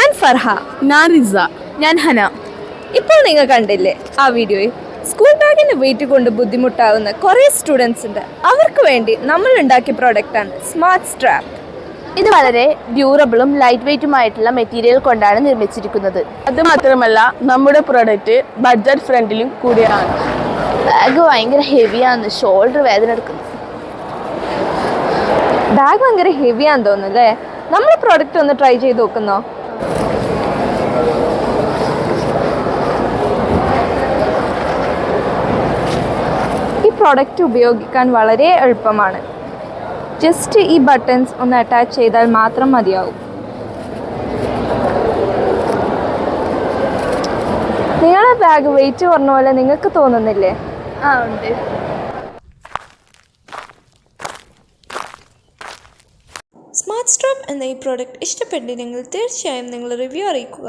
ഞാൻ ഫർഹ. ഞാൻ റിസ. ഞാൻ ഹന. ഇപ്പോൾ നിങ്ങൾ കണ്ടില്ലേ ആ വീഡിയോയിൽ സ്കൂൾ ബാഗിന് വെയിറ്റ് കൊണ്ട് ബുദ്ധിമുട്ടാവുന്ന കുറേ സ്റ്റുഡൻസ് ഉണ്ട്. അവർക്ക് വേണ്ടി നമ്മൾ ഉണ്ടാക്കിയ പ്രോഡക്റ്റാണ് സ്മാർട്ട് സ്ട്രാപ്പ്. ഇത് വളരെ ഡ്യൂറബിളും ലൈറ്റ് വെയ്റ്റുമായിട്ടുള്ള മെറ്റീരിയൽ കൊണ്ടാണ് നിർമ്മിച്ചിരിക്കുന്നത്. അത് മാത്രമല്ല നമ്മുടെ പ്രൊഡക്റ്റ് ബഡ്ജറ്റ് ഫ്രണ്ട്ലിയും കൂടിയാണ്. ബാഗ് ഭയങ്കര ഹെവിയാണ്, ഷോൾഡർ വേദന എടുക്കുന്നു. ബാഗ് ഭയങ്കര ഹെവിയാന്ന് തോന്നുന്നു അല്ലേ? നമ്മുടെ പ്രോഡക്റ്റ് ഒന്ന് ട്രൈ ചെയ്ത് നോക്കുന്നോ? ഈ പ്രോഡക്റ്റ് ഉപയോഗിക്കാൻ വളരെ എളുപ്പമാണ്. ജസ്റ്റ് ഈ ബട്ടൺസ് ഒന്ന് അറ്റാച്ച് ചെയ്താൽ മാത്രം മതിയാവും. നിങ്ങളുടെ ബാഗ് വെയിറ്റ് കുറഞ്ഞ പോലെ നിങ്ങൾക്ക് തോന്നുന്നില്ലേ? ഉണ്ട്. സ്മാർട്ട് സ്ട്രാപ്പ് എന്ന ഈ പ്രോഡക്റ്റ് ഇഷ്ടപ്പെട്ടില്ലെങ്കിൽ തീർച്ചയായും നിങ്ങൾ റിവ്യൂ അറിയിക്കുക.